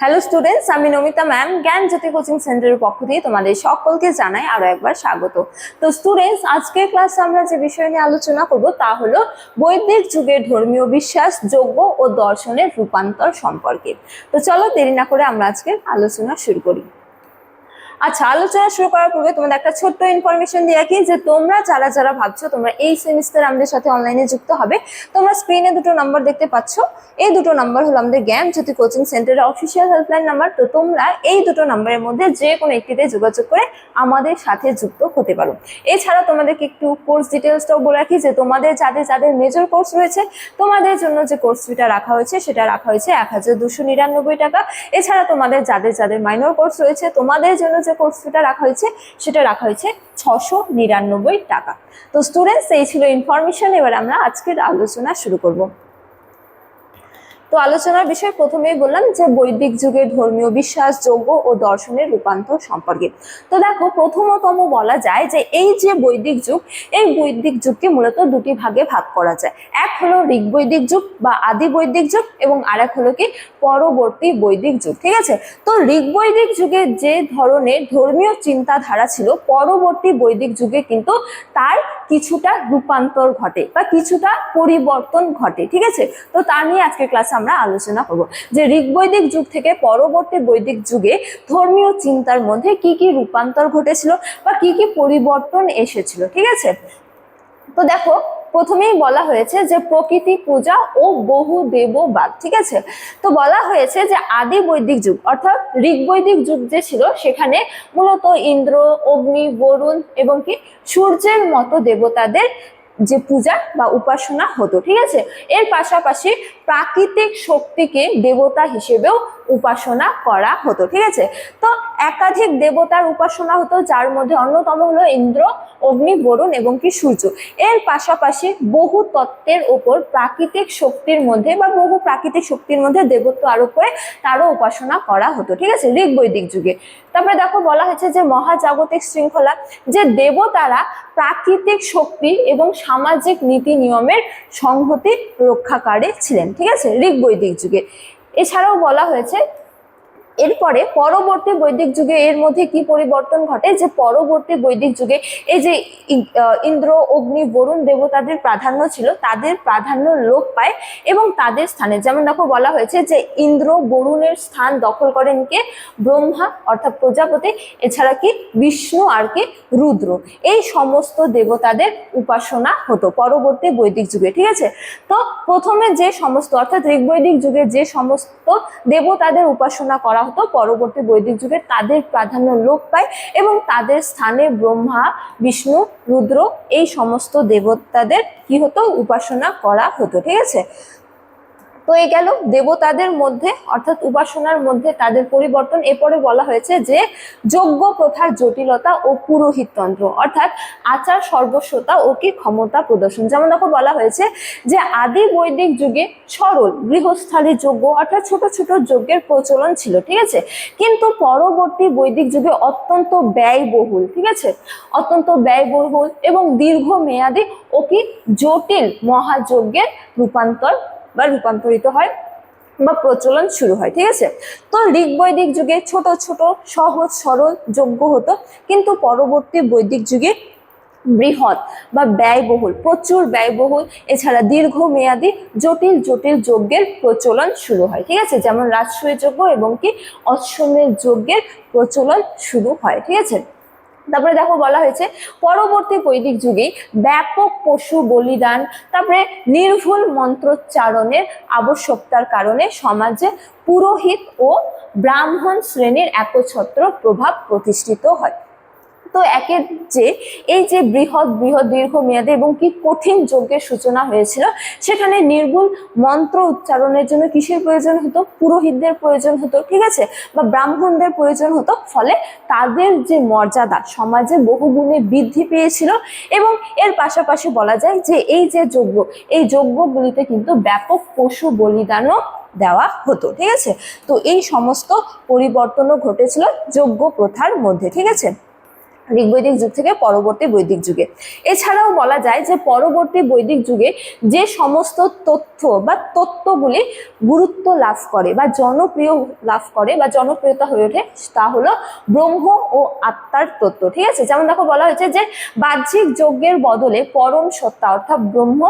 Hello students, আমি Namita ma'am জ্ঞান জ্যোতি coaching সেন্টারের পক্ষ থেকে তোমাদের সকলকে জানাই আরো একবার স্বাগত। তো স্টুডেন্টস, আজকের ক্লাসে আমরা যে বিষয় নিয়ে আলোচনা করব তা হলো বৈদিক যুগের ধর্মীয় বিশ্বাস, যজ্ঞ ও দর্শনের রূপান্তর সম্পর্কে। তো চলো দেরি না করে আমরা আজকের আলোচনা শুরু করি। আচ্ছা, আলোচনা শুরু করার পূর্বে তোমাদের একটা ছোট্ট ইনফরমেশন দিয়ে রাখি যে তোমরা যারা যারা ভাবছো তোমরা এই সেমিস্টার আমাদের সাথে অনলাইনে যুক্ত হবে, তোমরা স্ক্রিনে দুটো নাম্বার দেখতে পাচ্ছ। এই দুটো নাম্বার হলো আমাদের জ্ঞান জ্যোতি কোচিং সেন্টারের অফিসিয়াল হেল্পলাইন নাম্বার। তো তোমরা এই দুটো নাম্বারের মধ্যে যে কোনো একটিতে যোগাযোগ করে আমাদের সাথে যুক্ত হতে পারো। এছাড়া তোমাদেরকে একটু কোর্স ডিটেলসটাও বলে রাখি যে তোমাদের যাদের যাদের মেজর কোর্স রয়েছে তোমাদের জন্য যে কোর্স ফিটা রাখা হয়েছে সেটা রাখা হয়েছে 1299 টাকা। এছাড়া তোমাদের যাদের যাদের মাইনর কোর্স রয়েছে তোমাদের জন্য যে কোর্স ফিটা রাখা হয়েছে সেটা রাখা হয়েছে 699 টাকা। তো স্টুডেন্টস, এই ছিল ইনফরমেশন। এবার আমরা আজকের আলোচনা শুরু করব। তো আলোচনার বিষয় প্রথমেই বললাম যে বৈদিক যুগের ধর্মীয় বিশ্বাস, যজ্ঞ ও দর্শনের রূপান্তর সম্পর্কে। তো দেখো, প্রথমতম বলা যায় যে এই যে বৈদিক যুগ, এই বৈদিক যুগকে মূলত দুটি ভাগে ভাগ করা যায়। এক হলো ঋগ বৈদিক যুগ বা আদি বৈদিক যুগ, এবং আরেক হলো কি পরবর্তী বৈদিক যুগ। ঠিক আছে, তো ঋগ বৈদিক যুগে যে ধরনের ধর্মীয় চিন্তাধারা ছিল, পরবর্তী বৈদিক যুগে কিন্তু তার কিছুটা রূপান্তর ঘটে বা কিছুটা পরিবর্তন ঘটে। ঠিক আছে, তো তা নিয়ে আজকের ক্লাসে আমরা আলোচনা করব যে ঋগ বৈদিক যুগ থেকে পরবর্তী বৈদিক যুগে ধর্মীয় চিন্তার মধ্যে কি কি রূপান্তর ঘটেছিল বা কি কি পরিবর্তন এসেছিল। ঠিক আছে, তো দেখো প্রথমেই বলা হয়েছে যে প্রকৃতি পূজা ও বহু দেববাদ। ঠিক আছে, তো বলা হয়েছে যে আদি বৈদিক যুগ অর্থাৎ ঋগ বৈদিক যুগ যে ছিল সেখানে মূলত ইন্দ্র, অগ্নি, বরুণ এবং কি সূর্যের মতো দেবতাদের যে পূজা বা উপাসনা হতো। ঠিক আছে, এর পাশাপাশি প্রাকৃতিক শক্তিকে দেবতা হিসেবেও উপাসনা করা হতো। ঠিক আছে, তো একাধিক দেবতার উপাসনা হতো, যার মধ্যে অন্যতম হলো ইন্দ্র, অগ্নি, বরুণ এবং কি সূর্য। এর পাশাপাশি বহু তত্ত্বের ওপর প্রাকৃতিক শক্তির মধ্যে বা বহু প্রাকৃতিক শক্তির মধ্যে দেবত্ব আরোপ করে তারও উপাসনা করা হতো। ঠিক আছে, ঋগ বৈদিক যুগে। তারপরে দেখো বলা হয়েছে যে মহাজাগতিক শৃঙ্খলা, যে দেবতারা প্রাকৃতিক শক্তি এবং সামাজিক নীতি নিয়মের সংহতি রক্ষাকারী ছিলেন। ঠিক আছে, ঋগ বৈদিক যুগে। এছাড়াও বলা হয়েছে এরপরে পরবর্তী বৈদিক যুগে এর মধ্যে কি পরিবর্তন ঘটে, যে পরবর্তী বৈদিক যুগে এই যে ইন্দ্র, অগ্নি, বরুণ দেবতাদের প্রাধান্য ছিল তাদের প্রাধান্য লোপ পায়, এবং তাদের স্থানে যেমন দেখো বলা হয়েছে যে ইন্দ্র, বরুণের স্থান দখল করেন কে? ব্রহ্মা অর্থাৎ প্রজাপতি, এছাড়া কি বিষ্ণু আর কি রুদ্র। এই সমস্ত দেবতাদের উপাসনা হতো পরবর্তী বৈদিক যুগে। ঠিক আছে, তো প্রথমে যে সমস্ত অর্থাৎ ঋগ বৈদিক যুগে যে সমস্ত দেবতাদের উপাসনা করা হতো, পরবর্তী বৈদিক যুগে তাদের প্রাধান্য লোপ পায় এবং তাদের স্থানে ব্রহ্মা, বিষ্ণু, রুদ্র এই সমস্ত দেবতাদের কি হতো? উপাসনা করা হতো। ঠিক আছে, তো এই গেল দেবতাদের মধ্যে অর্থাৎ উপাসনার মধ্যে তাদের পরিবর্তন। এরপরে বলা হয়েছে যে যজ্ঞ প্রথার জটিলতা ও পুরোহিততন্ত্র অর্থাৎ আচার সর্বস্বতা ও কি ক্ষমতা প্রদর্শন। যেমন দেখো বলা হয়েছে যে আদি বৈদিক যুগে সরল গৃহস্থালী যজ্ঞ অর্থাৎ ছোট ছোট যজ্ঞের প্রচলন ছিল। ঠিক আছে, কিন্তু পরবর্তী বৈদিক যুগে অত্যন্ত ব্যয়বহুল, ঠিক আছে, অত্যন্ত ব্যয়বহুল এবং দীর্ঘমেয়াদী ও কি জটিল মহাযজ্ঞের রূপান্তরিত হয় বা প্রচলন শুরু হয়। ঠিক আছে, তো ঋগ বৈদিক যুগে ছোট ছোট সহজ সরল যজ্ঞ হতো, কিন্তু পরবর্তী বৈদিক যুগে বৃহৎ বা ব্যয়বহুল, প্রচুর ব্যয়বহুল, এছাড়া দীর্ঘমেয়াদী জটিল জটিল যজ্ঞের প্রচলন শুরু হয়। ঠিক আছে, যেমন রাজসূয় যজ্ঞ এবং কি অশ্বমেধ যজ্ঞের প্রচলন শুরু হয়। ঠিক আছে, তারপরে দেখো বলা হয়েছে পরবর্তী বৈদিক যুগে ব্যাপক পশু বলিদান, তারপরে নির্ভুল মন্ত্রোচ্চারণের আবশ্যকতার কারণে সমাজে পুরোহিত ও ব্রাহ্মণ শ্রেণীর একচ্ছত্র প্রভাব প্রতিষ্ঠিত হয়। তো একের যে এই যে বৃহৎ বৃহৎ দীর্ঘমেয়াদী এবং কি কঠিন যজ্ঞের সূচনা হয়েছিল, সেখানে নির্ভুল মন্ত্র উচ্চারণের জন্য কিসের প্রয়োজন হতো? পুরোহিতদের প্রয়োজন হতো। ঠিক আছে, বা ব্রাহ্মণদের প্রয়োজন হতো। ফলে তাদের যে মর্যাদা সমাজে বহুগুণে বৃদ্ধি পেয়েছিল, এবং এর পাশাপাশি বলা যায় যে এই যে যজ্ঞ, এই যজ্ঞগুলিতে কিন্তু ব্যাপক পশু বলিদানও দেওয়া হতো। ঠিক আছে, তো এই সমস্ত পরিবর্তনও ঘটেছিল যজ্ঞ প্রথার মধ্যে। ঠিক আছে, ঋগ্বৈদিক যুগ থেকে পরবর্তী বৈদিক যুগে। এছাড়াও বলা যায় যে পরবর্তী বৈদিক যুগে যে সমস্ত তথ্য বা তত্ত্বগুলি গুরুত্ব লাভ করে বা জনপ্রিয় লাভ করে বা জনপ্রিয়তা হয়ে ওঠে তা হলো ব্রহ্ম ও আত্মার তত্ত্ব। ঠিক আছে, যেমন দেখো বলা হয়েছে যে বাহ্যিক যজ্ঞের বদলে পরম সত্তা অর্থাৎ ব্রহ্ম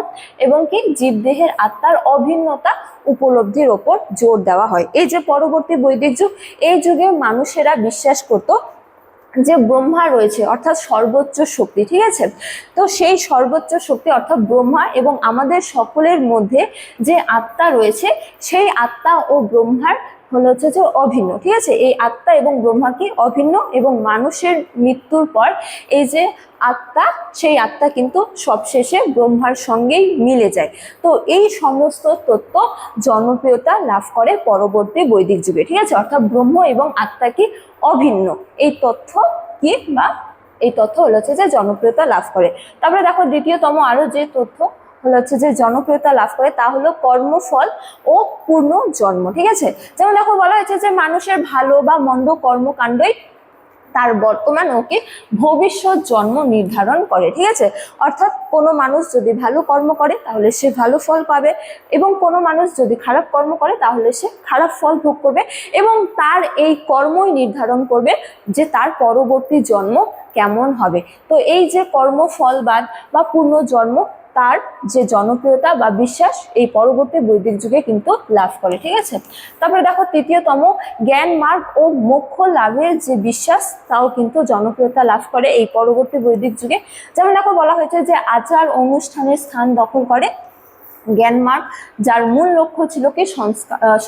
এবং কি জীবদেহের আত্মার অভিন্নতা উপলব্ধির ওপর জোর দেওয়া হয়। এই যে পরবর্তী বৈদিক যুগ, এই যুগে মানুষেরা বিশ্বাস করত যে ব্রহ্মা রয়েছে অর্থাৎ সর্বোচ্চ শক্তি। ঠিক আছে, তো সেই সর্বোচ্চ শক্তি অর্থাৎ ব্রহ্মা এবং আমাদের সকলের মধ্যে যে আত্মা রয়েছে সেই আত্মা ও ব্রহ্মার হলো হচ্ছে যে অভিন্ন। ঠিক আছে, এই আত্মা এবং ব্রহ্মা কি অভিন্ন, এবং মানুষের মৃত্যুর পর এই যে আত্মা, সেই আত্মা কিন্তু সবশেষে ব্রহ্মার সঙ্গেই মিলে যায়। তো এই সমস্ত তত্ত্ব জনপ্রিয়তা লাভ করে পরবর্তী বৈদিক যুগে। ঠিক আছে, অর্থাৎ ব্রহ্ম এবং আত্মা কি অভিন্ন, এই তথ্য কি বা এই তথ্য হলো হচ্ছে যে জনপ্রিয়তা লাভ করে। তারপরে দেখো দ্বিতীয়তম আরো যে তথ্য হলো হচ্ছে যে জনপ্রিয়তা লাভ করে তা হলো কর্মফল ও পূর্ণ জন্ম। ঠিক আছে, যেমন দেখো বলা হয়েছে যে মানুষের ভালো বা মন্দ কর্মকাণ্ডই তার বর্তমান ও কি ভবিষ্যৎ জন্ম নির্ধারণ করে। ঠিক আছে, অর্থাৎ কোনো মানুষ যদি ভালো কর্ম করে তাহলে সে ভালো ফল পাবে, এবং কোনো মানুষ যদি খারাপ কর্ম করে তাহলে সে খারাপ ফল ভোগ করবে, এবং তার এই কর্মই নির্ধারণ করবে যে তার পরবর্তী জন্ম কেমন হবে। তো এই যে কর্মফলবাদ বা পূর্ণজন্ম, তার যে জনপ্রিয়তা বা বিশ্বাস এই পরবর্তী বৈদিক যুগে কিন্তু লাভ করে। ঠিক আছে, তারপরে দেখো তৃতীয়তম জ্ঞান মার্গ ও মোক্ষ লাভের যে বিশ্বাস তাও কিন্তু জনপ্রিয়তা লাভ করে এই পরবর্তী বৈদিক যুগে। যেমন দেখো বলা হয়েছে যে আচার অনুষ্ঠানের স্থান দখল করে জ্ঞান মার্গ, যার মূল লক্ষ্য ছিল কি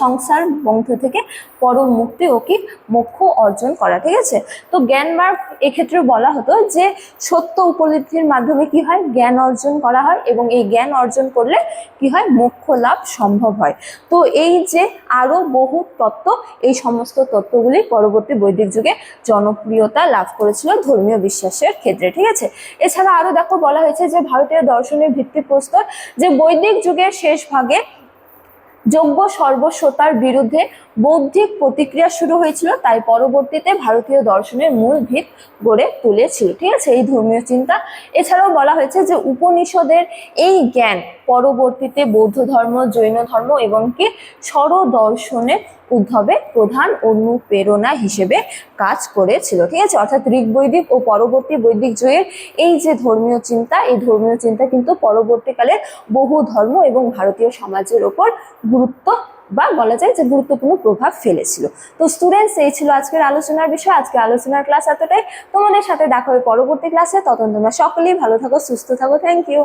সংসার বন্ধ থেকে পরম মুক্তি ও কি মোক্ষ অর্জন করা। ঠিক আছে, তো জ্ঞান মার্গ এক্ষেত্রে বলা হতো যে সত্য উপলব্ধির মাধ্যমে কি হয় জ্ঞান অর্জন করা হয়, এবং এই জ্ঞান অর্জন করলে কি হয় মোক্ষ লাভ সম্ভব হয়। তো এই যে আরো বহু তত্ত্ব, এই সমস্ত তত্ত্বগুলি পরবর্তী বৈদিক যুগে জনপ্রিয়তা লাভ করেছিল ধর্মীয় বিশ্বাসের ক্ষেত্রে। ঠিক আছে, এছাড়া আরো দেখো বলা হয়েছে যে ভারতীয় দর্শনের ভিত্তিপ্রস্তর যে বৈদিক যুগের শেষ ভাগে যজ্ঞ সর্বস্বতার বিরুদ্ধে বৌদ্ধিক প্রতিক্রিয়া শুরু হয়েছিল, তাই পরবর্তীতে ভারতীয় দর্শনের মূল ভিত গড়ে তুলেছিল। ঠিক আছে, এই ধর্মীয় চিন্তা। এছাড়াও বলা হয়েছে যে উপনিষদের এই জ্ঞান পরবর্তীতে বৌদ্ধ ধর্ম, জৈন ধর্ম এবং কি স্বরদর্শনের উদ্ভবে প্রধান অনুপ্রেরণা হিসেবে কাজ করেছিল। ঠিক আছে, অর্থাৎ ঋগ্বৈদিক ও পরবর্তী বৈদিক যুগের এই যে ধর্মীয় চিন্তা, এই ধর্মীয় চিন্তা কিন্তু পরবর্তীকালে বহু ধর্ম এবং ভারতীয় সমাজের ওপর গুরুত্ব বা বলা যায় যে গুরুত্বপূর্ণ প্রভাব ফেলেছিল। তো স্টুডেন্টস, এই ছিল আজকের আলোচনার বিষয়। আজকে আলোচনার ক্লাস এতটাই। তোমাদের সাথে দেখা হবে পরবর্তী ক্লাসে। ততক্ষণ তোমরা সকলেই ভালো থাকো, সুস্থ থাকো। Thank you.